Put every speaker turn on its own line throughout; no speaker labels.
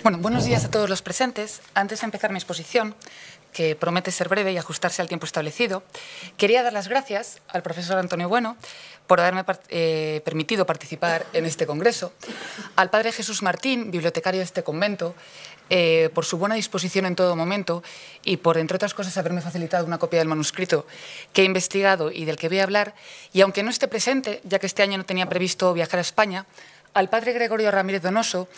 Bueno, buenos días a todos los presentes. Antes de empezar mi exposición, que promete ser breve y ajustarse al tiempo establecido, quería dar las gracias al profesor Antonio Bueno por haberme permitido participar en este congreso, al padre Jesús Martín, bibliotecario de este convento, por su buena disposición en todo momento y por, entre otras cosas, haberme facilitado una copia del manuscrito que he investigado y del que voy a hablar. Y aunque no esté presente, ya que este año no tenía previsto viajar a España, al padre Gregorio Ramírez Donoso,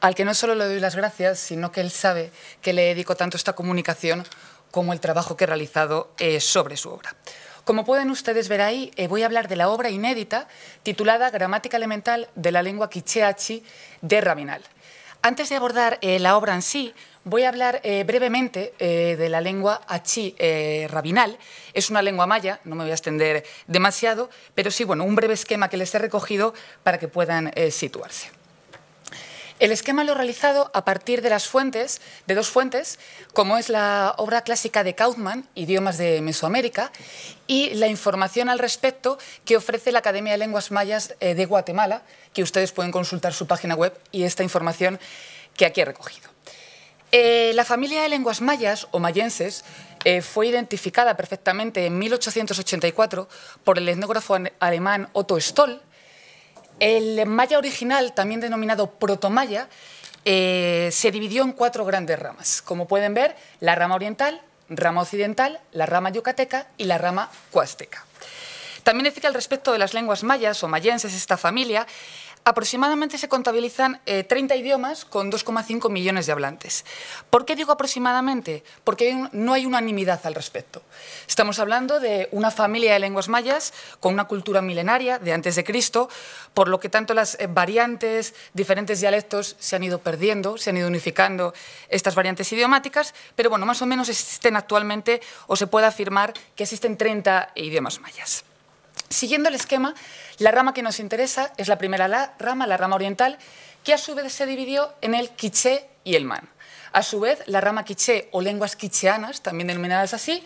al que no solo le doy las gracias, sino que él sabe que le dedico tanto esta comunicación como el trabajo que he realizado sobre su obra. Como pueden ustedes ver ahí, voy a hablar de la obra inédita titulada Gramática elemental de la lengua quiché-achi de Rabinal. Antes de abordar la obra en sí, voy a hablar brevemente de la lengua achi rabinal. Es una lengua maya, no me voy a extender demasiado, pero sí, bueno, un breve esquema que les he recogido para que puedan situarse. El esquema lo he realizado a partir de dos fuentes, como es la obra clásica de Kaufmann, Idiomas de Mesoamérica, y la información al respecto que ofrece la Academia de Lenguas Mayas de Guatemala, que ustedes pueden consultar su página web y esta información que aquí he recogido. La familia de lenguas mayas o mayenses fue identificada perfectamente en 1884 por el etnógrafo alemán Otto Stoll. El maya original, también denominado protomaya, se dividió en 4 grandes ramas. Como pueden ver, la rama oriental, rama occidental, la rama yucateca y la rama cuazteca. También decir que al respecto de las lenguas mayas o mayenses, esta familia, aproximadamente se contabilizan 30 idiomas con 2,5 millones de hablantes. ¿Por qué digo aproximadamente? Porque no hay unanimidad al respecto. Estamos hablando de una familia de lenguas mayas con una cultura milenaria de antes de Cristo, por lo que tanto las variantes, diferentes dialectos se han ido perdiendo, se han ido unificando estas variantes idiomáticas, pero bueno, más o menos existen actualmente, o se puede afirmar que existen 30 idiomas mayas. Siguiendo el esquema, la rama que nos interesa es la primera rama, la rama oriental, que a su vez se dividió en el quiché y el man. A su vez, la rama quiché o lenguas quicheanas, también denominadas así,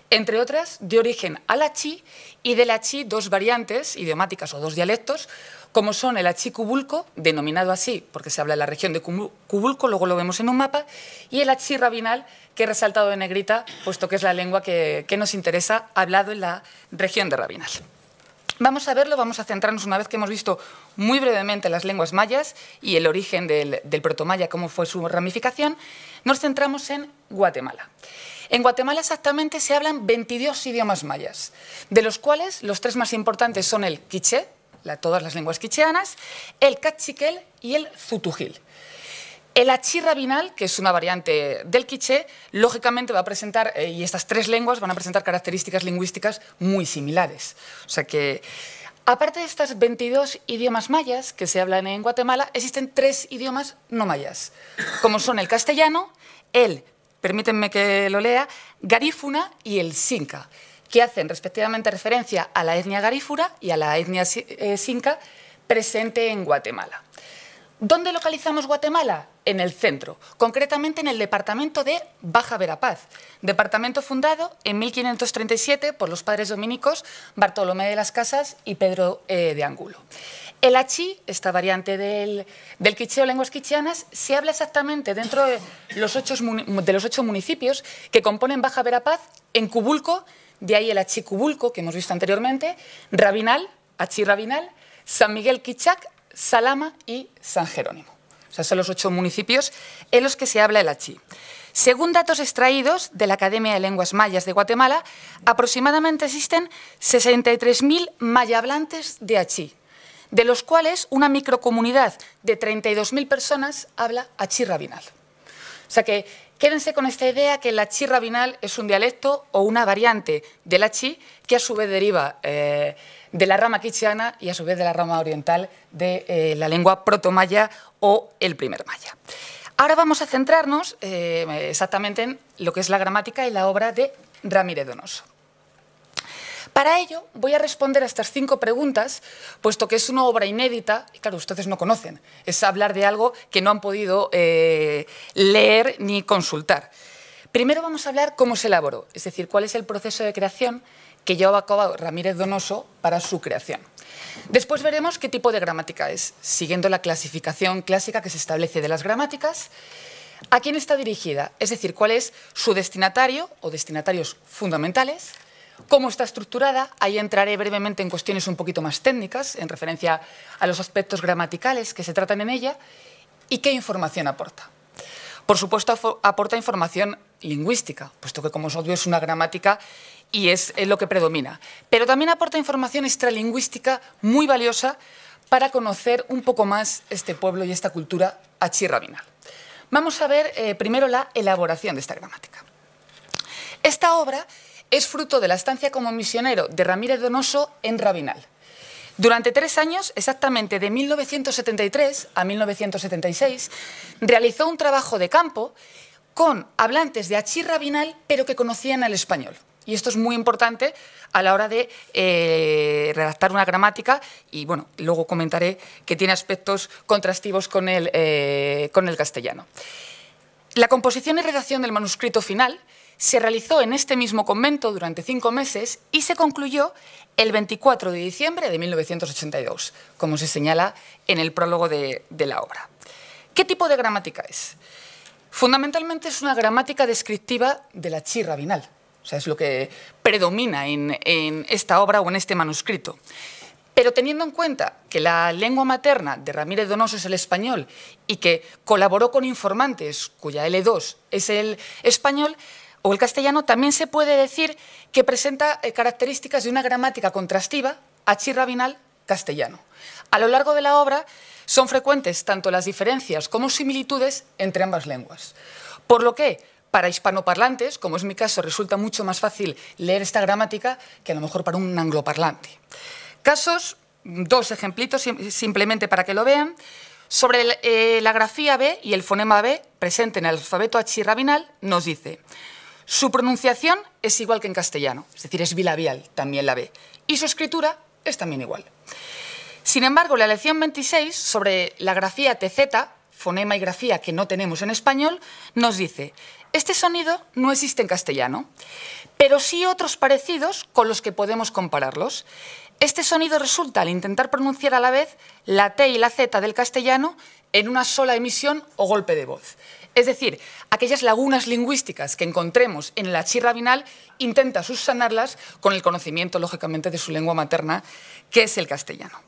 entre otras, dio origen al achi y del achi 2 variantes idiomáticas o 2 dialectos, como son el achi cubulco, denominado así porque se habla en la región de Cubulco, luego lo vemos en un mapa, y el achi rabinal, que he resaltado en negrita, puesto que es la lengua que nos interesa, hablado en la región de Rabinal. Vamos a verlo, vamos a centrarnos una vez que hemos visto muy brevemente las lenguas mayas y el origen del protomaya, cómo fue su ramificación, nos centramos en Guatemala. En Guatemala exactamente se hablan 22 idiomas mayas, de los cuales los 3 más importantes son el quiché, todas las lenguas quicheanas, el cachiquel y el zutujil. El achi rabinal, que es una variante del quiché, lógicamente va a presentar, y estas 3 lenguas van a presentar características lingüísticas muy similares. O sea que, aparte de estas 22 idiomas mayas que se hablan en Guatemala, existen 3 idiomas no mayas, como son el castellano, permítanme que lo lea, garífuna y el xinca, que hacen respectivamente referencia a la etnia garífuna y a la etnia xinca presente en Guatemala. ¿Dónde localizamos Guatemala? En el centro, concretamente en el departamento de Baja Verapaz, departamento fundado en 1537 por los padres dominicos Bartolomé de las Casas y Pedro de Angulo. El achi, esta variante del quiché o lenguas quicheanas, se habla exactamente dentro de los 8 municipios que componen Baja Verapaz, en Cubulco, de ahí el achi cubulco que hemos visto anteriormente, Rabinal, achi rabinal, San Miguel Quichac, Salama y San Jerónimo. O sea, son los 8 municipios en los que se habla el achi. Según datos extraídos de la Academia de Lenguas Mayas de Guatemala, aproximadamente existen 63.000 maya hablantes de achi, de los cuales una microcomunidad de 32.000 personas habla achi rabinal. O sea que quédense con esta idea que el achi rabinal es un dialecto o una variante del achi que a su vez deriva de la rama quicheana y a su vez de la rama oriental de la lengua protomaya o el primer maya. Ahora vamos a centrarnos exactamente en lo que es la gramática y la obra de Ramírez Donoso. Para ello voy a responder a estas 5 preguntas, puesto que es una obra inédita, y claro, ustedes no conocen, es hablar de algo que no han podido leer ni consultar. Primero vamos a hablar cómo se elaboró, es decir, cuál es el proceso de creación que llevaba a cabo Ramírez Donoso para su creación. Después veremos qué tipo de gramática es, siguiendo la clasificación clásica que se establece de las gramáticas. ¿A quién está dirigida? Es decir, cuál es su destinatario o destinatarios fundamentales, cómo está estructurada. Ahí entraré brevemente en cuestiones un poquito más técnicas, en referencia a los aspectos gramaticales que se tratan en ella, y qué información aporta. Por supuesto, aporta información lingüística, puesto que, como es obvio, es una gramática y es lo que predomina. Pero también aporta información extralingüística muy valiosa para conocer un poco más este pueblo y esta cultura achí-rabinal. Vamos a ver primero la elaboración de esta gramática. Esta obra es fruto de la estancia como misionero de Ramírez Donoso en Rabinal. Durante 3 años, exactamente de 1973 a 1976, realizó un trabajo de campo con hablantes de achí-rabinal, pero que conocían el español. Y esto es muy importante a la hora de redactar una gramática y, bueno, luego comentaré que tiene aspectos contrastivos con el castellano. La composición y redacción del manuscrito final se realizó en este mismo convento durante 5 meses y se concluyó el 24 de diciembre de 1982, como se señala en el prólogo de la obra. ¿Qué tipo de gramática es? Fundamentalmente es una gramática descriptiva del achí-rabinal. O sea, es lo que predomina en esta obra o en este manuscrito. Pero teniendo en cuenta que la lengua materna de Ramírez Donoso es el español y que colaboró con informantes cuya L2 es el español o el castellano, también se puede decir que presenta características de una gramática contrastiva, achí-rabinal, castellano. A lo largo de la obra son frecuentes tanto las diferencias como similitudes entre ambas lenguas. Por lo que, para hispanoparlantes, como es mi caso, resulta mucho más fácil leer esta gramática que a lo mejor para un angloparlante. Casos, 2 ejemplitos simplemente para que lo vean. Sobre la grafía B y el fonema B presente en el alfabeto achí-rabinal nos dice: su pronunciación es igual que en castellano, es decir, es bilabial también la B, y su escritura es también igual. Sin embargo, la lección 26, sobre la grafía TZ, fonema y grafía que no tenemos en español, nos dice: este sonido no existe en castellano, pero sí otros parecidos con los que podemos compararlos. Este sonido resulta, al intentar pronunciar a la vez la T y la Z del castellano, en una sola emisión o golpe de voz. Es decir, aquellas lagunas lingüísticas que encontremos en el achí-rabinal, intenta subsanarlas con el conocimiento, lógicamente, de su lengua materna, que es el castellano.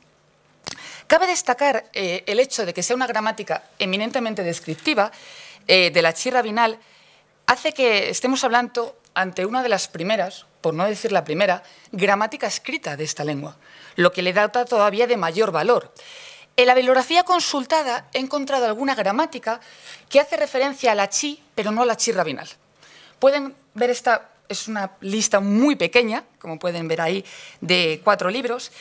Cabe destacar el hecho de que sea una gramática eminentemente descriptiva del achí-rabinal, hace que estemos hablando ante una de las primeras, por no decir la primera, gramática escrita de esta lengua, lo que le da todavía de mayor valor. En la bibliografía consultada he encontrado alguna gramática que hace referencia al achí, pero no al achí-rabinal. Pueden ver esta, es una lista muy pequeña, como pueden ver ahí, de 4 libros.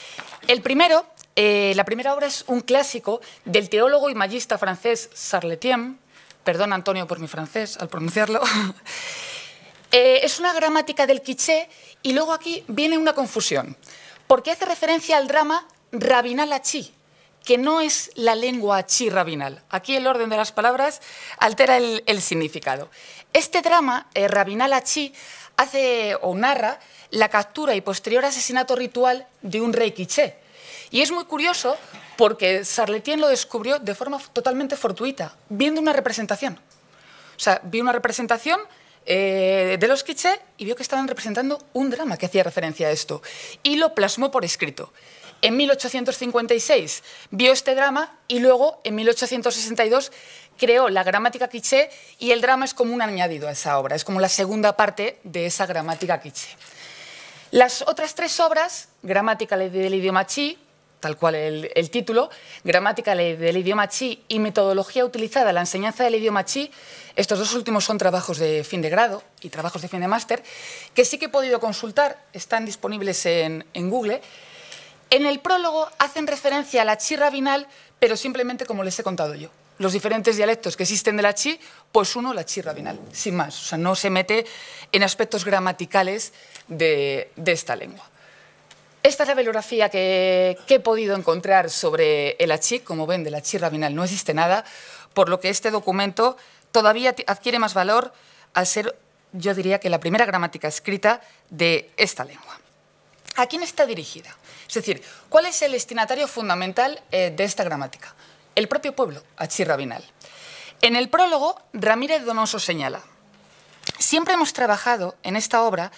El primero, la primera obra es un clásico del teólogo y magista francés Sarletien. Perdón, Antonio, por mi francés al pronunciarlo. Es una gramática del quiché y luego aquí viene una confusión, porque hace referencia al drama rabinal-achí, que no es la lengua achí-rabinal. Aquí el orden de las palabras altera el significado. Este drama, rabinal-achí, hace o narra la captura y posterior asesinato ritual de un rey quiché. Y es muy curioso porque Sarletien lo descubrió de forma totalmente fortuita, viendo una representación. O sea, vio una representación de los quiché y vio que estaban representando un drama que hacía referencia a esto. Y lo plasmó por escrito. En 1856 vio este drama y luego, en 1862, creó la gramática quiché y el drama es como un añadido a esa obra, es como la segunda parte de esa gramática quiché. Las otras 3 obras, Gramática del idioma achí, tal cual el título, Gramática del idioma achí y Metodología utilizada en la enseñanza del idioma achí, estos 2 últimos son trabajos de fin de grado y trabajos de fin de máster, que sí que he podido consultar, están disponibles en Google. En el prólogo hacen referencia al achí-rabinal, pero simplemente como les he contado yo. Los diferentes dialectos que existen del achí, pues uno el achí-rabinal, sin más. O sea, no se mete en aspectos gramaticales de esta lengua. Esta es la bibliografía que he podido encontrar sobre el achí. Como ven, del achí-rabinal no existe nada, por lo que este documento todavía adquiere más valor al ser, yo diría, que la primera gramática escrita de esta lengua. ¿A quién está dirigida? Es decir, ¿cuál es el destinatario fundamental de esta gramática? El propio pueblo, Achí Rabinal. En el prólogo, Ramírez Donoso señala: siempre hemos trabajado en esta obra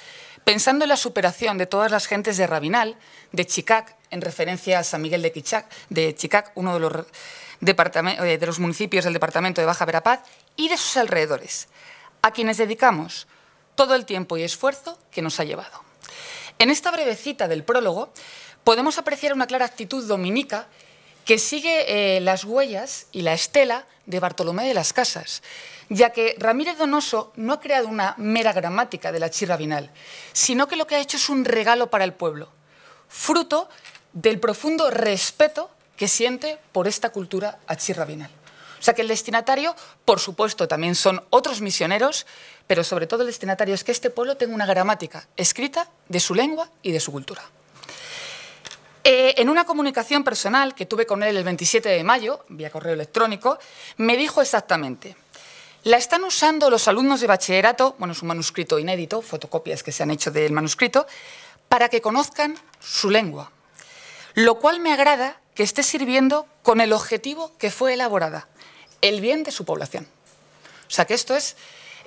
pensando en la superación de todas las gentes de Rabinal, de Chicac, en referencia a San Miguel de Chicac, uno de los municipios del departamento de Baja Verapaz, y de sus alrededores, a quienes dedicamos todo el tiempo y esfuerzo que nos ha llevado. En esta breve cita del prólogo podemos apreciar una clara actitud dominica que sigue las huellas y la estela de Bartolomé de las Casas, ya que Ramírez Donoso no ha creado una mera gramática del Achí Rabinal, sino que lo que ha hecho es un regalo para el pueblo, fruto del profundo respeto que siente por esta cultura Achí Rabinal. O sea que el destinatario, por supuesto, también son otros misioneros, pero sobre todo el destinatario es que este pueblo tenga una gramática escrita de su lengua y de su cultura. En una comunicación personal que tuve con él el 27 de mayo, vía correo electrónico, me dijo exactamente: la están usando los alumnos de bachillerato, bueno, es un manuscrito inédito, fotocopias que se han hecho del manuscrito, para que conozcan su lengua, lo cual me agrada que esté sirviendo con el objetivo que fue elaborada, el bien de su población. O sea que esto es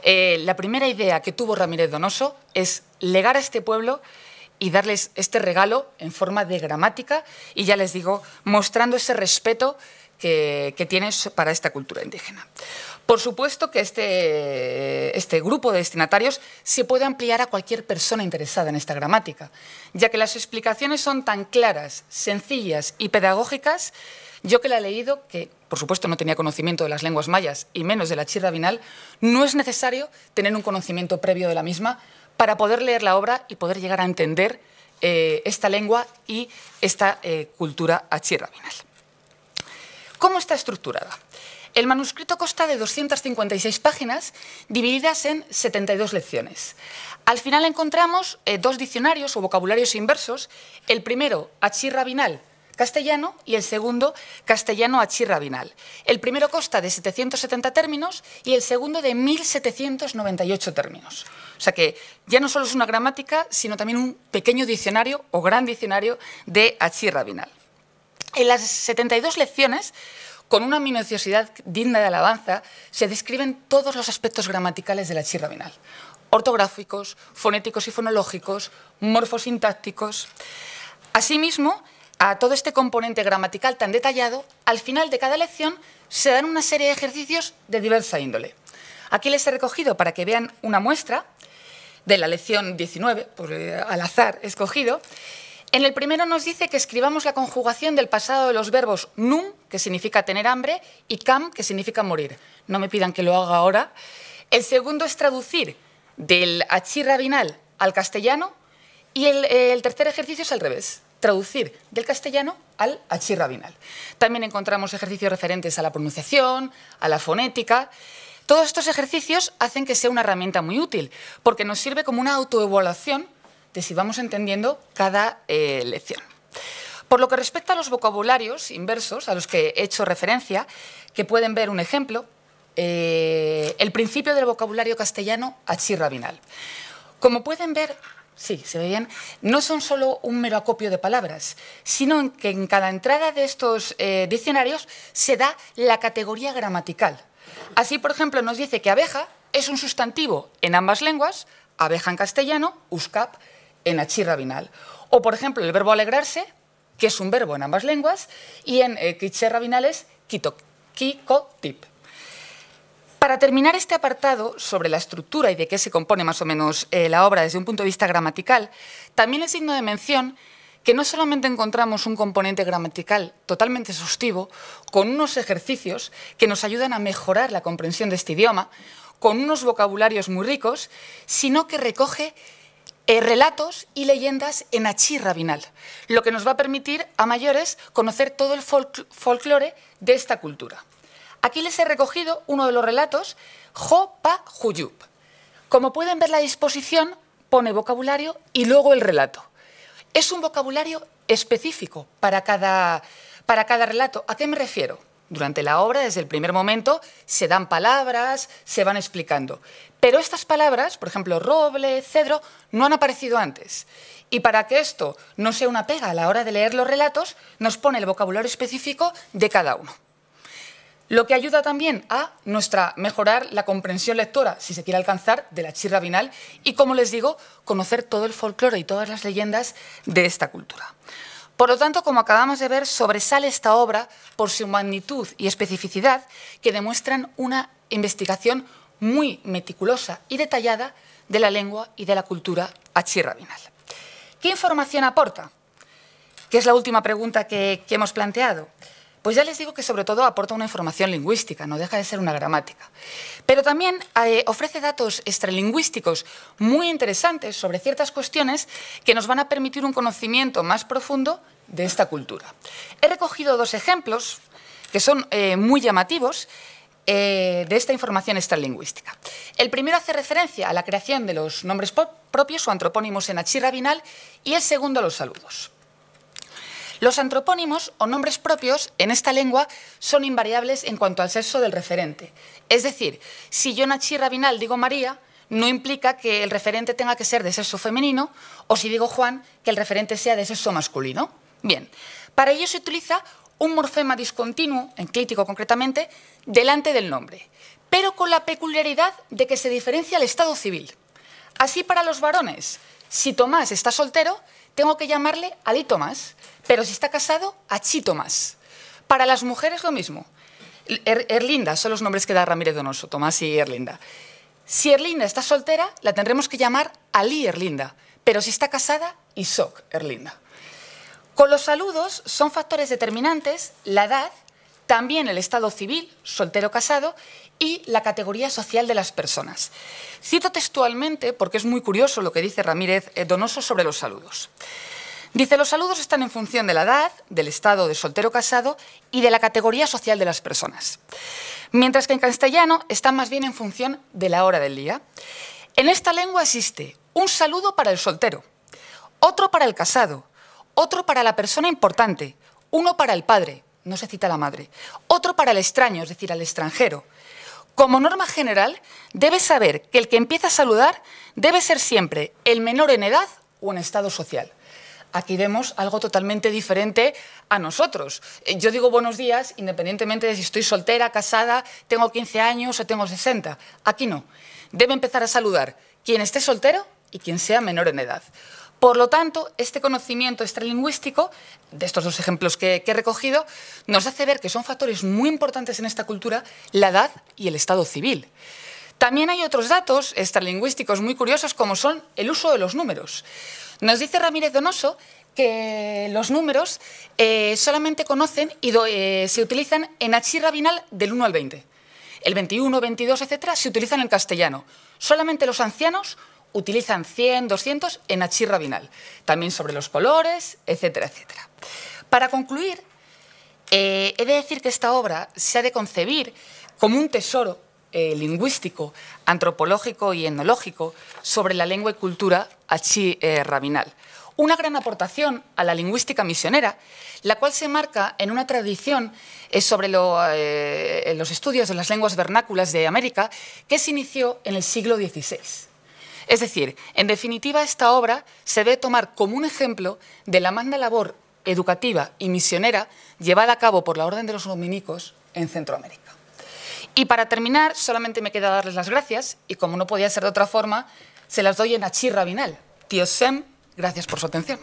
la primera idea que tuvo Ramírez Donoso, es legar a este pueblo y darles este regalo en forma de gramática y, ya les digo, mostrando ese respeto que tienes para esta cultura indígena. Por supuesto que este grupo de destinatarios se puede ampliar a cualquier persona interesada en esta gramática, ya que las explicaciones son tan claras, sencillas y pedagógicas. Yo, que la he leído, que por supuesto no tenía conocimiento de las lenguas mayas y menos del Achí Rabinal, no es necesario tener un conocimiento previo de la misma para poder leer la obra y poder llegar a entender esta lengua y esta cultura Achí Rabinal. ¿Cómo está estructurada? El manuscrito consta de 256 páginas divididas en 72 lecciones. Al final encontramos dos diccionarios o vocabularios inversos, el primero Achí Rabinal castellano y el segundo castellano Achí Rabinal. El primero consta de 770 términos y el segundo de 1798 términos. O sea que ya no solo es una gramática, sino también un pequeño diccionario o gran diccionario de Achí Rabinal. En las 72 lecciones, con una minuciosidad digna de alabanza, se describen todos los aspectos gramaticales del Achí Rabinal: ortográficos, fonéticos y fonológicos, morfosintácticos. Asimismo, a todo este componente gramatical tan detallado, al final de cada lección se dan una serie de ejercicios de diversa índole. Aquí les he recogido para que vean una muestra de la lección 19, al azar escogido. En el primero nos dice que escribamos la conjugación del pasado de los verbos num, que significa tener hambre, y cam, que significa morir. No me pidan que lo haga ahora. El segundo es traducir del Achí Rabinal al castellano, y el tercer ejercicio es al revés: traducir del castellano al Achí Rabinal. También encontramos ejercicios referentes a la pronunciación, a la fonética. Todos estos ejercicios hacen que sea una herramienta muy útil, porque nos sirve como una autoevaluación de si vamos entendiendo cada lección. Por lo que respecta a los vocabularios inversos a los que he hecho referencia, que pueden ver un ejemplo, el principio del vocabulario castellano Achí Rabinal. Como pueden ver, sí, se ve bien, no son solo un mero acopio de palabras, sino que en cada entrada de estos diccionarios se da la categoría gramatical. Así, por ejemplo, nos dice que abeja es un sustantivo en ambas lenguas, abeja en castellano, uscap en Achí Rabinal. O, por ejemplo, el verbo alegrarse, que es un verbo en ambas lenguas, y en quiché Rabinal es kikotip. Para terminar este apartado sobre la estructura y de qué se compone más o menos la obra desde un punto de vista gramatical, también es digno de mención que no solamente encontramos un componente gramatical totalmente exhaustivo, con unos ejercicios que nos ayudan a mejorar la comprensión de este idioma, con unos vocabularios muy ricos, sino que recoge relatos y leyendas en Achí Rabinal, lo que nos va a permitir a mayores conocer todo el folclore de esta cultura. Aquí les he recogido uno de los relatos, Jo Pa Juyup. Como pueden ver, la disposición pone vocabulario y luego el relato. Es un vocabulario específico para cada relato. ¿A qué me refiero? Durante la obra, desde el primer momento, se dan palabras, se van explicando. Pero estas palabras, por ejemplo, roble, cedro, no han aparecido antes. Y para que esto no sea una pega a la hora de leer los relatos, nos pone el vocabulario específico de cada uno. Lo que ayuda también a mejorar la comprensión lectora, si se quiere alcanzar, de la Chirra Binal y, como les digo, conocer todo el folclore y todas las leyendas de esta cultura. Por lo tanto, como acabamos de ver, sobresale esta obra por su magnitud y especificidad que demuestran una investigación muy meticulosa y detallada de la lengua y de la cultura achirra-binal. ¿Qué información aporta? Que es la última pregunta que hemos planteado. Pues ya les digo que sobre todo aporta una información lingüística, no deja de ser una gramática. Pero también ofrece datos extralingüísticos muy interesantes sobre ciertas cuestiones que nos van a permitir un conocimiento más profundo de esta cultura. He recogido dos ejemplos que son muy llamativos de esta información extralingüística. El primero hace referencia a la creación de los nombres propios o antropónimos en achirra-binal y el segundo a los saludos. Los antropónimos o nombres propios en esta lengua son invariables en cuanto al sexo del referente. Es decir, si yo en achirra-binal digo María, no implica que el referente tenga que ser de sexo femenino, o si digo Juan, que el referente sea de sexo masculino. Bien, para ello se utiliza un morfema discontinuo, enclítico concretamente, delante del nombre, pero con la peculiaridad de que se diferencia el estado civil. Así, para los varones, si Tomás está soltero, tengo que llamarle Alí Tomás, pero si está casado, Achí Tomás. Para las mujeres lo mismo. Erlinda son los nombres que da Ramírez Donoso, Tomás y Erlinda. Si Erlinda está soltera, la tendremos que llamar Alí Erlinda, pero si está casada, Isoc Erlinda. Con los saludos son factores determinantes la edad, también el estado civil, soltero o casado, y la categoría social de las personas. Cito textualmente, porque es muy curioso lo que dice Ramírez Donoso sobre los saludos. Dice, los saludos están en función de la edad, del estado de soltero o casado y de la categoría social de las personas. Mientras que en castellano están más bien en función de la hora del día. En esta lengua existe un saludo para el soltero, otro para el casado, otro para la persona importante, uno para el padre, no se cita la madre, otro para el extraño, es decir, al extranjero. Como norma general, debes saber que el que empieza a saludar debe ser siempre el menor en edad o en estado social. Aquí vemos algo totalmente diferente a nosotros. Yo digo buenos días independientemente de si estoy soltera, casada, tengo 15 años o tengo 60. Aquí no. Debe empezar a saludar quien esté soltero y quien sea menor en edad. Por lo tanto, este conocimiento extralingüístico, de estos dos ejemplos que he recogido, nos hace ver que son factores muy importantes en esta cultura, la edad y el estado civil. También hay otros datos extralingüísticos muy curiosos, como son el uso de los números. Nos dice Ramírez Donoso que los números solamente conocen y se utilizan en achirra-binal del 1 al 20. El 21, 22, etcétera, se utilizan en castellano. Solamente los ancianos utilizan 100, 200 en achirra-binal. También sobre los colores, etcétera, etcétera. Para concluir, he de decir que esta obra se ha de concebir como un tesoro lingüístico, antropológico y etnológico sobre la lengua y cultura achirra-binal. Una gran aportación a la lingüística misionera, la cual se marca en una tradición sobre los estudios de las lenguas vernáculas de América que se inició en el siglo XVI. Es decir, en definitiva, esta obra se debe tomar como un ejemplo de la magna labor educativa y misionera llevada a cabo por la Orden de los Dominicos en Centroamérica. Y para terminar, solamente me queda darles las gracias, y como no podía ser de otra forma, se las doy en achirra-binal. Tío Sem, gracias por su atención.